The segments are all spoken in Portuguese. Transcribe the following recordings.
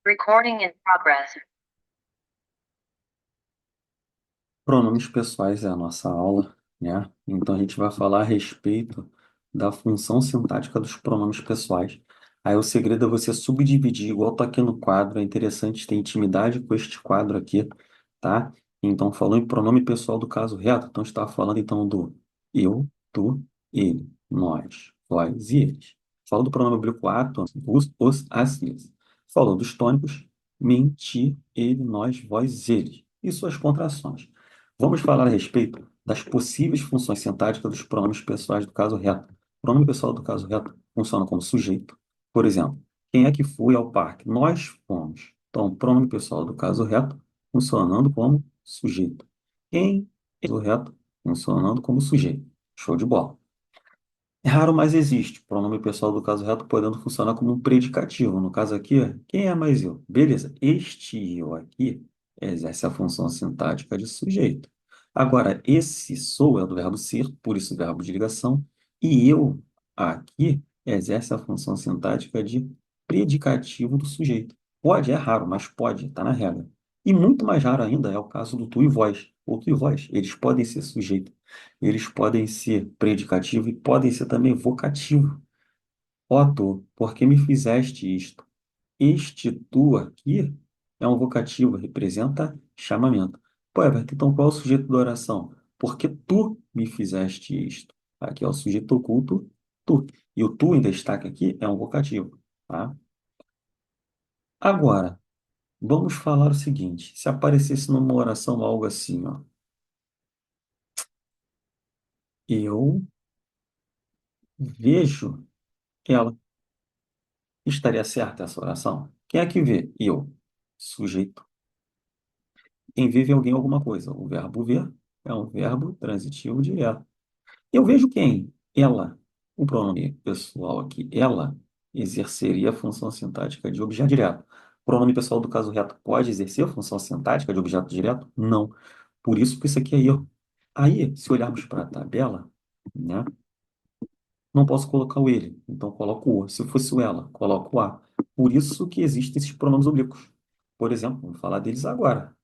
Recording in progress. Pronomes pessoais é a nossa aula, né? Então a gente vai falar a respeito da função sintática dos pronomes pessoais. Aí o segredo é você subdividir, igual tá aqui no quadro. É interessante ter intimidade com este quadro aqui, tá? Então falou em pronome pessoal do caso reto. Então está falando então do eu, tu, ele, nós, vós e eles. Falou do pronome oblíquo ato, os, as, eles. Falou dos tônicos, mim, ti, ele, nós, vós, eles. E suas contrações. Vamos falar a respeito das possíveis funções sintáticas dos pronomes pessoais do caso reto. O pronome pessoal do caso reto funciona como sujeito. Por exemplo, quem é que foi ao parque? Nós fomos. Então, o pronome pessoal do caso reto funcionando como sujeito. Quem é o reto funcionando como sujeito. Show de bola. É raro, mas existe. Pronome pessoal do caso reto podendo funcionar como um predicativo. No caso aqui, quem é mais eu? Beleza. Este eu aqui exerce a função sintática de sujeito. Agora, esse sou é do verbo ser, por isso verbo de ligação. E eu aqui exerce a função sintática de predicativo do sujeito. Pode, é raro, mas pode, está na regra. E muito mais raro ainda é o caso do tu e vós. O tu e vós, eles podem ser sujeito. Eles podem ser predicativo e podem ser também vocativo. Ó tu, por que me fizeste isto? Este tu aqui é um vocativo, representa chamamento. Pô, Everton, então qual é o sujeito da oração? Porque tu me fizeste isto. Aqui é o sujeito oculto, tu. E o tu em destaque aqui é um vocativo, tá? Agora, vamos falar o seguinte: se aparecesse numa oração algo assim, ó, eu vejo ela. Estaria certa essa oração? Quem é que vê? Eu. Sujeito. Quem vê vê alguém alguma coisa. O verbo ver é um verbo transitivo direto. Eu vejo quem? Ela. O pronome pessoal aqui, ela, exerceria a função sintática de objeto direto. O pronome pessoal do caso reto pode exercer a função sintática de objeto direto? Não. Por isso que isso aqui é erro. Aí, se olharmos para a tabela, né? Não posso colocar o ele, então coloco o. Se fosse o ela, coloco o a. Por isso que existem esses pronomes oblíquos. Por exemplo, vamos falar deles agora.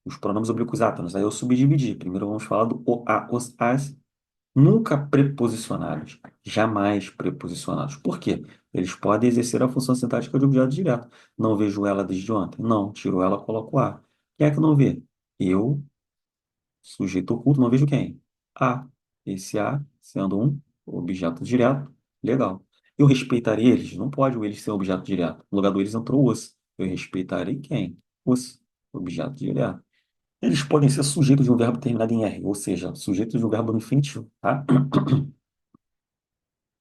Os pronomes oblíquos átonos. Aí eu subdividi. Primeiro vamos falar do o, a, os, as, nunca preposicionados, jamais preposicionados. Por quê? Eles podem exercer a função sintática de objeto direto. Não vejo ela desde ontem. Não, tiro ela, coloco a. Quem é que não vê? Eu, sujeito oculto, não vejo quem? A. Esse A, sendo um objeto direto, legal. Eu respeitarei eles? Não pode o eles ser um objeto direto. No lugar do eles entrou os. Eu respeitarei quem? Os, objeto direto. Eles podem ser sujeitos de um verbo terminado em R, ou seja, sujeitos de um verbo no infinitivo, tá?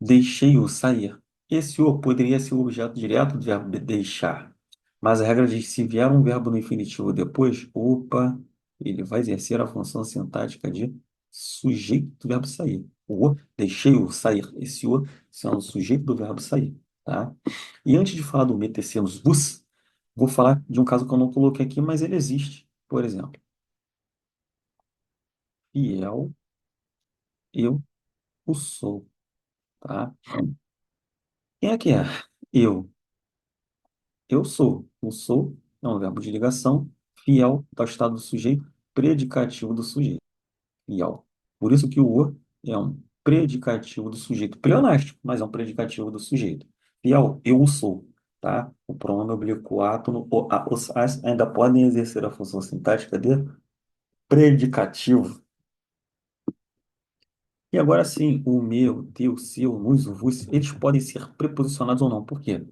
Deixei-o sair. Esse o poderia ser o objeto direto do verbo deixar. Mas a regra diz que se vier um verbo no infinitivo depois, opa, ele vai exercer a função sintática de sujeito do verbo sair. O, deixei-o sair. Esse o sendo o sujeito do verbo sair, tá? E antes de falar do metecemos vos, vou falar de um caso que eu não coloquei aqui, mas ele existe. Por exemplo, fiel, eu o sou, tá? Quem é que é? Eu. Eu sou. O sou é um verbo de ligação. Fiel está o estado do sujeito, predicativo do sujeito. Fiel. Por isso que o é um predicativo do sujeito. Pleonástico, mas é um predicativo do sujeito. Fiel, eu o sou. Tá? O pronome oblíquo átono, o, a, os, as ainda podem exercer a função sintática de predicativo. E agora sim, o meu, teu, seu, nos, o vos, eles podem ser preposicionados ou não. Por quê?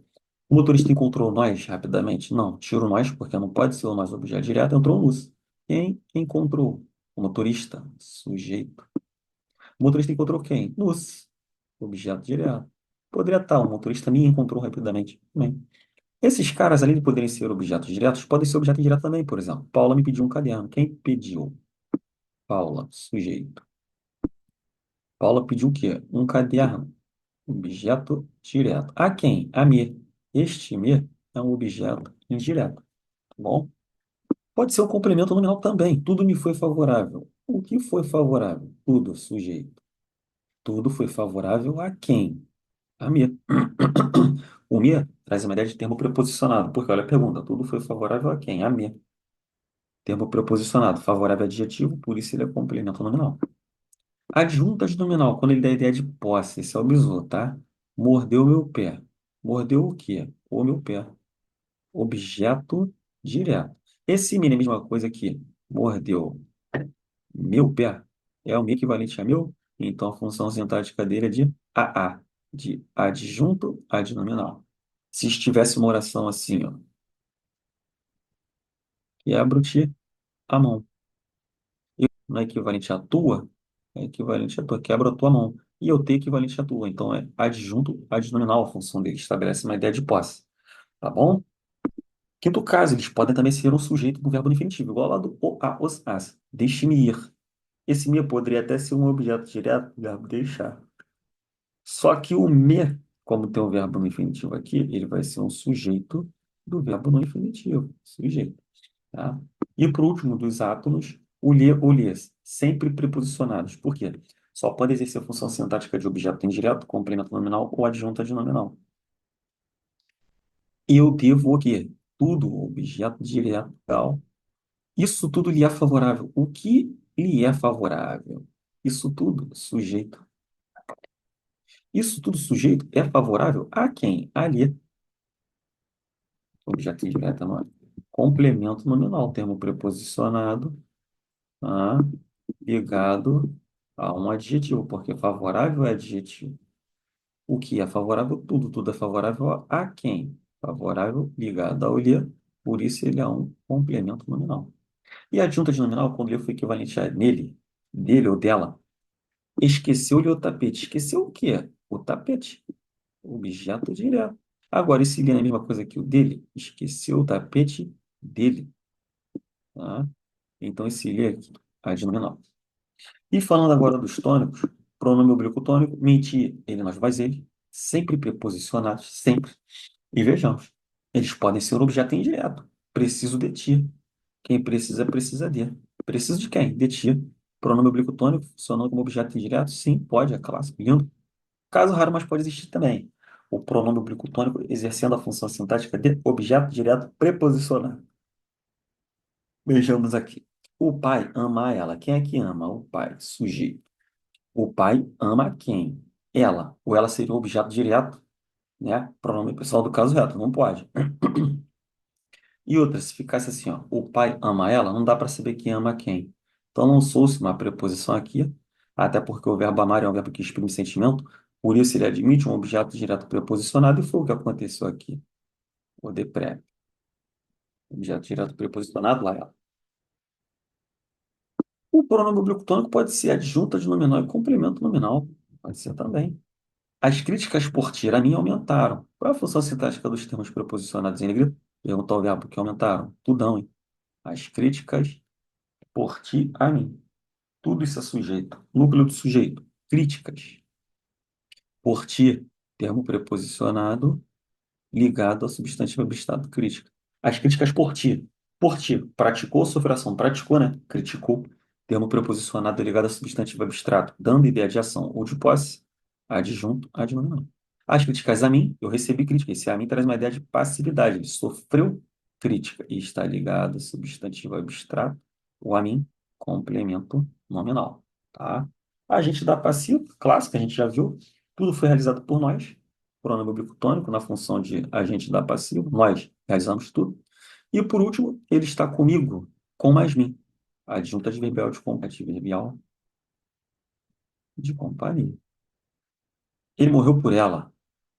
O motorista encontrou nós rapidamente? Não, tiro nós, porque não pode ser o nós objeto direto, entrou o nos. Quem encontrou? O motorista, sujeito. O motorista encontrou quem? Nos, objeto direto. Poderia estar, o motorista me encontrou rapidamente. Bem, esses caras, além de poderem ser objetos diretos, podem ser objeto indireto também, por exemplo. Paula me pediu um caderno. Quem pediu? Paula, sujeito. Paula pediu o quê? Um caderno. Objeto direto. A quem? A me. Este me é um objeto indireto. Tá bom? Pode ser um complemento nominal também. Tudo me foi favorável. O que foi favorável? Tudo, sujeito. Tudo foi favorável a quem? A mim. O me traz uma ideia de termo preposicionado, porque olha a pergunta, tudo foi favorável a quem? A me. Termo preposicionado, favorável a adjetivo, por isso ele é complemento nominal. Adjunta de nominal, quando ele dá a ideia de posse, esse é o bizu, tá? Mordeu meu pé. Mordeu o quê? O meu pé. Objeto direto. Esse me é a mesma coisa que mordeu meu pé. É o me equivalente a meu, então a função sintática dele é de AA, de adjunto adnominal. Se estivesse uma oração assim, ó, quebro-te a mão. Eu não é equivalente a tua, é equivalente a tua, quebra a tua mão. E eu tenho equivalente a tua, então é adjunto adnominal a função dele, estabelece uma ideia de posse, tá bom? Quinto caso, eles podem também ser um sujeito do verbo no infinitivo, igual lá do o, a, os, as. Deixe-me ir. Esse me poderia até ser um objeto direto do verbo deixar. Só que o me, como tem o verbo no infinitivo aqui, ele vai ser um sujeito do verbo no infinitivo. Sujeito, tá? E por último, dos átomos, o lhe ou lhes, sempre preposicionados. Por quê? Só pode exercer função sintática de objeto indireto, complemento nominal ou adjunta de nominal. Eu devo o quê? Tudo, objeto direto, tal. Isso tudo lhe é favorável. O que lhe é favorável? Isso tudo, sujeito. Isso tudo, sujeito, é favorável a quem? A lhe. Objeto direto, não é? Complemento nominal, termo preposicionado, tá? Ligado a um adjetivo, porque favorável é adjetivo. O que é favorável? Tudo. Tudo é favorável a quem? Favorável ligado ao lhe, por isso ele é um complemento nominal. E a adjunta de nominal, quando ele foi equivalente a nele, dele ou dela, esqueceu-lhe o tapete. Esqueceu o quê? O tapete. Objeto direto. Agora, esse lhe é a mesma coisa que o dele. Esqueceu o tapete dele. Tá? Então, esse lhe aqui, adnominal. E falando agora dos tônicos, pronome oblíquo tônico, mentir, ele, nós, vós, ele, sempre preposicionados, sempre. E vejamos, eles podem ser um objeto indireto. Preciso de ti. Quem precisa, precisa de. Preciso de quem? De ti. Pronome oblíquo tônico, funcionando como objeto indireto? Sim, pode, é clássico, lindo. Caso raro, mas pode existir também. O pronome oblíquo tônico exercendo a função sintática de objeto direto preposicionado. Vejamos aqui. O pai ama ela. Quem é que ama? O pai, sujeito. O pai ama quem? Ela. Ou ela seria o objeto direto, né? Pronome pessoal do caso reto. Não pode. E outra, se ficasse assim, ó, o pai ama ela, não dá para saber quem ama quem. Então não sou-se uma preposição aqui, até porque o verbo amar é um verbo que exprime sentimento, por isso ele admite um objeto direto preposicionado, e foi o que aconteceu aqui. O de pré, objeto direto preposicionado, lá ela. O pronome oblíquo tônico pode ser adjunta de nominal e complemento nominal. Pode ser também. As críticas por ti a mim aumentaram. Qual é a função sintática dos termos preposicionados em negrito? Perguntar o verbo que aumentaram. Tudão, hein? As críticas por ti a mim. Tudo isso é sujeito. Núcleo do sujeito. Críticas. Por ti, termo preposicionado ligado ao substantivo abstrato crítica. As críticas por ti. Por ti. Praticou, sofreu ação. Praticou, né? Criticou. Termo preposicionado ligado ao substantivo abstrato, dando ideia de ação ou de posse. Adjunto, adnominal. As críticas a mim, eu recebi crítica. Esse a mim traz uma ideia de passividade. Ele sofreu crítica e está ligado ao substantivo abstrato. O a mim, complemento nominal. Tá? Agente da passiva, clássica, a gente já viu. Tudo foi realizado por nós pronome oblíquo tônico na função de agente da passiva. Nós realizamos tudo. E por último, ele está comigo, com mais mim. Adjunta adverbial de adverbial de companhia. Ele morreu por ela.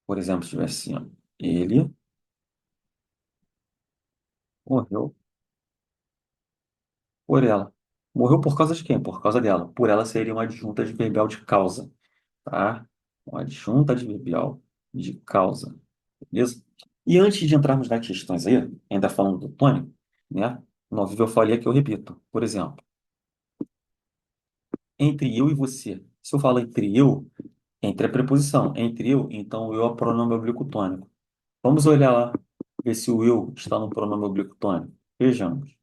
Por exemplo, se tivesse assim, ó, ele morreu por ela. Morreu por causa de quem? Por causa dela. Por ela seria uma adjunta adverbial de causa, tá? Uma adjunta adverbial de causa. Beleza? E antes de entrarmos nas questões aí, ainda falando do tônico, né? No vivo eu falei aqui, eu repito. Por exemplo, entre eu e você. Se eu falo entre eu, entre a preposição, entre eu, então o eu é pronome oblíquo tônico. Vamos olhar lá, ver se o eu está no pronome oblíquo tônico. Vejamos.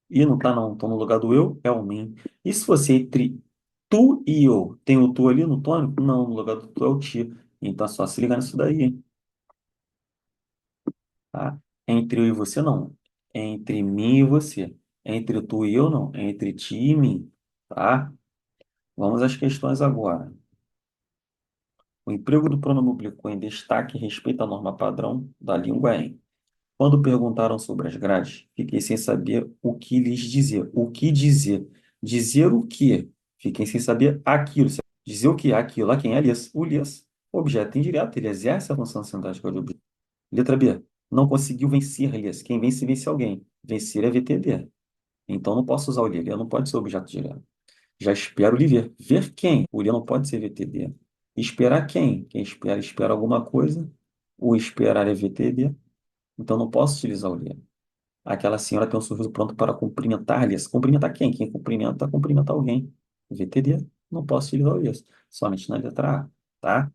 E não está não, então no lugar do eu é o mim. E se fosse entre tu e eu, tem o tu ali no tônico? Não, no lugar do tu é o ti. Então é só se ligar nisso daí, hein? Tá? Entre eu e você, não. Entre mim e você. Entre tu e eu, não. Entre ti e mim. Tá? Vamos às questões agora. O emprego do pronome oblíquo em destaque respeita a norma padrão da língua em. Quando perguntaram sobre as grades, fiquei sem saber o que lhes dizer. O que dizer? Dizer o quê? Fiquei sem saber aquilo. Dizer o que? Aquilo. A quem? Alias. O lias. Objeto indireto. Ele exerce a função sintática de objeto. Letra B. Não conseguiu vencer, alias. Quem vence, vence alguém. Vencer é VTD. Então não posso usar o lia. Lia não pode ser objeto direto. Já espero lhe ver. Ver quem? O lia não pode ser VTD. Esperar quem? Quem espera, espera alguma coisa. O esperar é VTD. Então não posso utilizar o lia. Aquela senhora tem um sorriso pronto para cumprimentar-lhe. Cumprimentar quem? Quem cumprimenta, cumprimenta alguém. VTD. Não posso utilizar isso. Somente na letra A. Tá?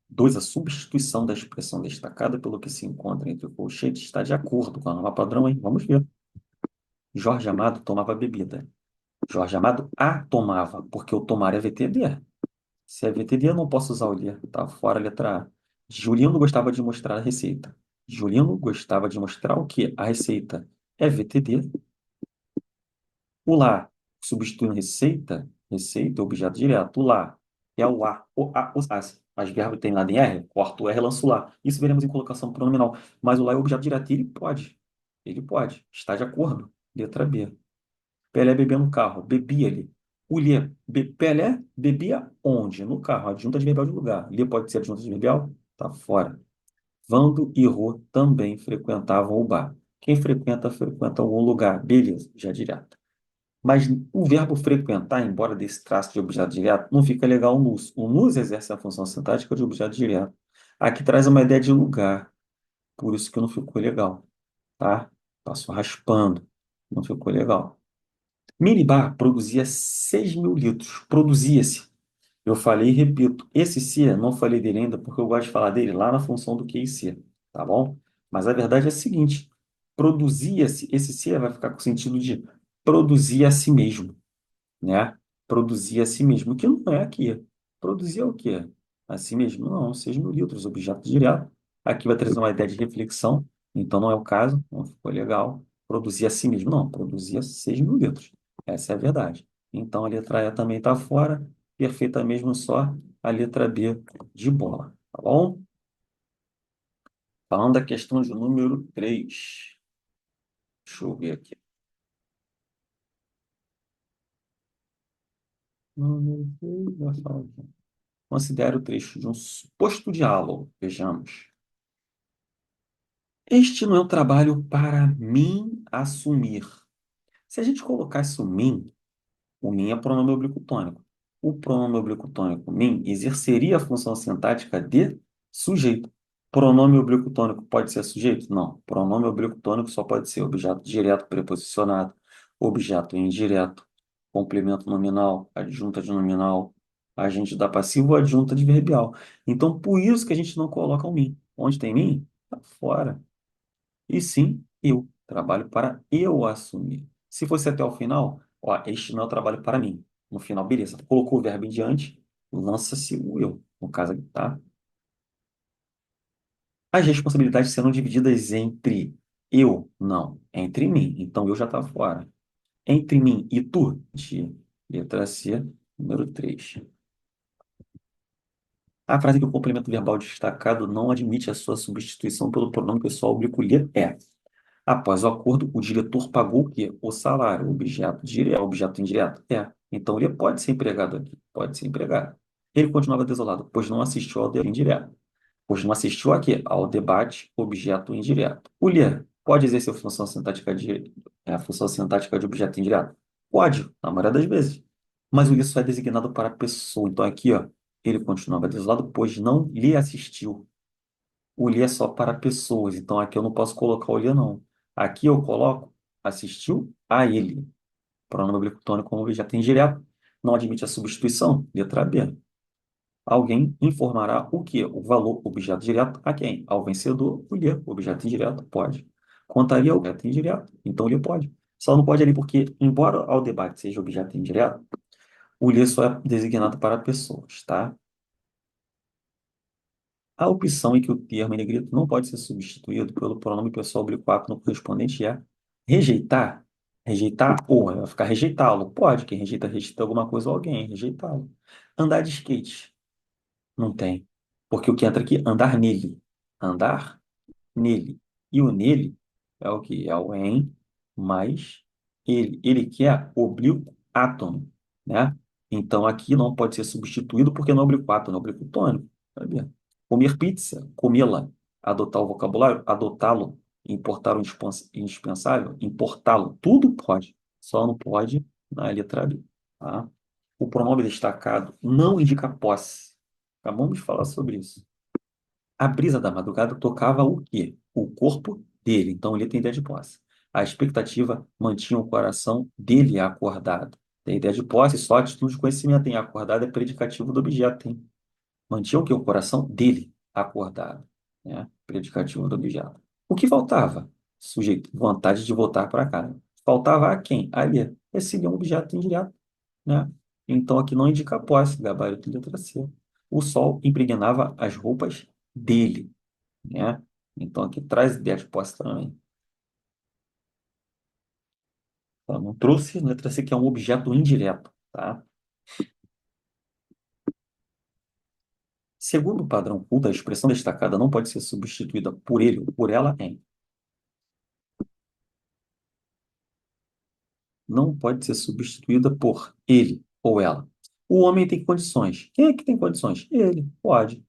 2. A substituição da expressão destacada pelo que se encontra entre o colchete está de acordo com a norma padrão, hein? Vamos ver. Jorge Amado tomava bebida. Jorge Amado a tomava, porque o tomar é VTD. Se é VTD, eu não posso usar o ler. Tá fora a letra A. Juliano gostava de mostrar a receita. Juliano gostava de mostrar o quê? A receita. É VTD. O lá, substituindo receita, receita, objeto direto. O lá é o a, o a, os as. As verbos tem lá em R, corta o R, lança o lá. Isso veremos em colocação pronominal. Mas o lá é o objeto direto. E ele pode. Ele pode. Está de acordo. Letra B. Pelé bebia no carro. Bebia ele. O Lê. Pelé bebia onde? No carro. Adjunta de verbal de lugar. Lê pode ser adjunta de verbal? Tá fora. Vando e Rô também frequentavam o bar. Quem frequenta, frequenta algum lugar. Beleza, já direto. Mas o verbo frequentar, embora desse traço de objeto direto, não fica legal o nus. O nus exerce a função sintática de objeto direto. Aqui traz uma ideia de lugar, por isso que não ficou legal, tá? Passou raspando, não ficou legal. Minibar produzia 6.000 litros. Produzia-se. Eu falei e repito, esse se, não falei dele ainda porque eu gosto de falar dele lá na função do que e se, tá bom? Mas a verdade é a seguinte, produzia-se, esse se vai ficar com o sentido de produzir a si mesmo, né? Produzir a si mesmo, o que não é aqui. Produzir é o quê? A si mesmo? Não, 6.000 litros, objeto direto. Aqui vai trazer uma ideia de reflexão, então não é o caso, não ficou legal. Produzir a si mesmo, não, produzia 6.000 litros. Essa é a verdade. Então a letra E também está fora, perfeita mesmo só a letra B de bola, tá bom? Falando da questão de número 3. Deixa eu ver aqui. Número 3, vai falar aqui. Considere o trecho de um suposto diálogo. Vejamos. Este não é um trabalho para mim assumir. Se a gente colocasse o mim é pronome oblíquo tônico. O pronome oblíquo tônico mim exerceria a função sintática de sujeito. Pronome oblíquo tônico pode ser sujeito? Não. Pronome oblíquo tônico só pode ser objeto direto preposicionado, objeto indireto, complemento nominal, adjunta de nominal, agente da passiva ou adjunta de verbial. Então, por isso que a gente não coloca o mim. Onde tem mim? Tá fora. E sim, eu trabalho para eu assumir. Se fosse até o final, ó, este não é o trabalho para mim. No final, beleza. Colocou o verbo em diante, lança-se o eu. No caso aqui, tá? As responsabilidades serão divididas entre eu, não, entre mim. Então eu já está fora. Entre mim e tu, de letra C, número 3. A frase que o complemento verbal destacado não admite a sua substituição pelo pronome pessoal oblíquo lhe é. Após o acordo, o diretor pagou o quê? O salário, objeto direto, objeto indireto? É. Então ele pode ser empregado aqui, pode ser empregado. Ele continuava desolado, pois não assistiu ao debate indireto. Pois não assistiu a quê? Ao debate, objeto indireto. O ler pode exercer a função sintática de objeto indireto? Pode, na maioria das vezes. Mas o ler só é designado para a pessoa. Então aqui, ó, ele continuava desolado, pois não lhe assistiu. O li é só para pessoas, então aqui eu não posso colocar o li, não. Aqui eu coloco assistiu a ele. Pronome oblíquo tônico como objeto indireto. Não admite a substituição. Letra B. Alguém informará o quê? O valor objeto direto a quem? Ao vencedor, o li, objeto indireto, pode. Contaria o objeto indireto, então o li pode. Só não pode ali porque, embora ao debate seja objeto indireto, o li só é designado para pessoas, tá? A opção em que o termo em negrito não pode ser substituído pelo pronome pessoal oblíquo no correspondente é rejeitar. Rejeitar, porra, vai ficar rejeitá-lo. Pode, quem rejeita, rejeita alguma coisa ou alguém, rejeitá-lo. Andar de skate. Não tem. Porque o que entra aqui, andar nele. Andar nele. E o nele é o que? É o em mais ele. Ele que é oblíquo átono, né? Então aqui não pode ser substituído porque não é oblíquo átono, é oblíquo tônico. Sabia? Comer pizza, comê-la. Adotar o vocabulário, adotá-lo. Importar o indispensável, importá-lo. Tudo pode. Só não pode na letra B. Tá? O pronome destacado não indica posse. Acabamos de falar sobre isso. A brisa da madrugada tocava o quê? O corpo dele. Então ele tem ideia de posse. A expectativa mantinha o coração dele acordado. Tem ideia de posse, só atitude de conhecimento. Em acordado é predicativo do objeto. Hein? Mantinha o quê? O coração dele acordado. Né? Predicativo do objeto. O que faltava? Sujeito, vontade de voltar para casa. Faltava a quem? Ali. Esse seria um objeto indireto, né? Então aqui não indica posse, gabarito letra C. O sol impregnava as roupas dele, né? Então aqui traz ideia de posse também. Tá? Não trouxe letra C, que é um objeto indireto, tá? Segundo o padrão culto, a expressão destacada não pode ser substituída por ele ou por ela em. Não pode ser substituída por ele ou ela. O homem tem condições. Quem é que tem condições? Ele. Pode.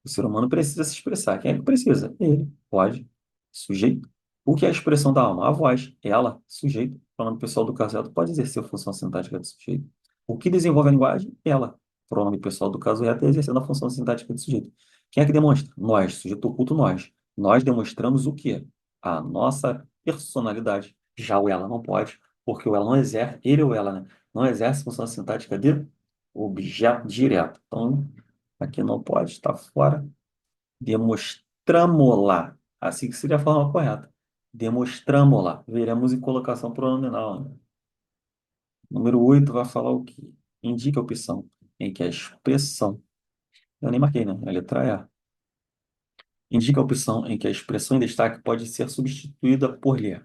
O ser humano precisa se expressar. Quem é que precisa? Ele. Pode. Sujeito. O que é a expressão da alma? A voz. Ela. Sujeito. Pronome pessoal do caso reto pode exercer a função sintática do sujeito. O que desenvolve a linguagem? Ela. Pronome pessoal do caso reto é exercendo a função sintática do sujeito. Quem é que demonstra? Nós. Sujeito oculto, nós. Nós demonstramos o quê? A nossa personalidade. Já o ela não pode, porque o ela não exerce, ele ou ela, né? Não exerce função sintática de objeto direto. Então, aqui não pode, está fora. Demonstramo-la. Assim que seria a forma correta. Demonstramo-la. Veremos em colocação pronominal. Né? Número 8 vai falar o quê? Indique a opção em que a expressão. Eu nem marquei, né? A letra E. Indica a opção em que a expressão em destaque pode ser substituída por lhe.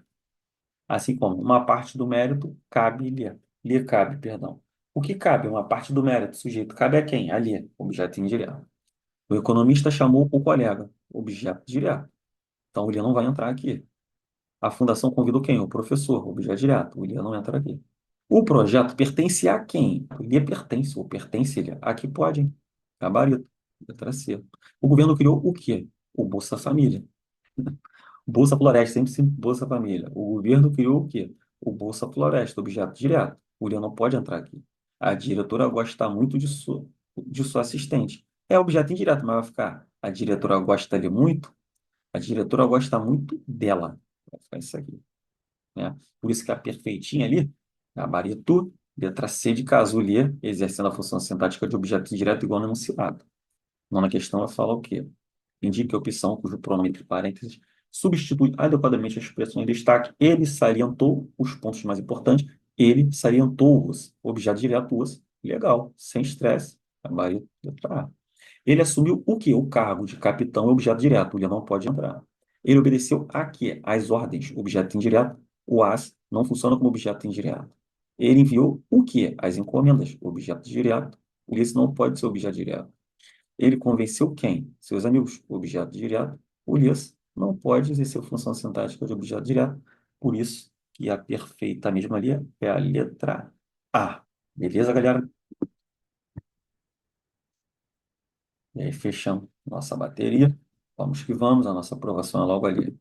Assim como uma parte do mérito cabe-lhe. Lhe cabe, perdão. O que cabe? Uma parte do mérito. Sujeito cabe a quem? A lhe. Objeto indireto. O economista chamou o colega. Objeto direto. Então, o William não vai entrar aqui. A fundação convidou quem? O professor, o objeto direto. O William não entra aqui. O projeto pertence a quem? O William pertence, ou pertence-lhe. Aqui pode, hein? Gabarito. Letra C. O governo criou o quê? O Bolsa Família. Bolsa Floresta, sempre sim, Bolsa Família. O governo criou o quê? O Bolsa Floresta, objeto direto. O William não pode entrar aqui. A diretora gosta muito de sua assistente. É objeto indireto, mas vai ficar. A diretora gosta de muito. A diretora gosta muito dela. Vai ficar isso aqui, né? Por isso que a perfeitinha ali, gabarito, letra C de casulia, exercendo a função sintática de objeto indireto igual no enunciado. Nona questão vai falar o quê? Indique a opção cujo pronome entre parênteses substitui adequadamente a expressão em destaque. Ele salientou os pontos mais importantes. Ele salientou-os. Objeto direto, os. Legal, sem estresse. Gabarito, letra A. Ele assumiu o quê? O cargo de capitão e objeto direto. Ele não pode entrar. Ele obedeceu a quê? As ordens. Objeto indireto. O as não funciona como objeto indireto. Ele enviou o quê? As encomendas. Objeto direto. Por isso não pode ser objeto direto. Ele convenceu quem? Seus amigos. Objeto direto. Por isso não pode exercer função sintática de objeto direto. Por isso que a perfeita mesma ali é a letra A. Beleza, galera? E aí, fechamos nossa bateria. Vamos que vamos, a nossa aprovação é logo ali.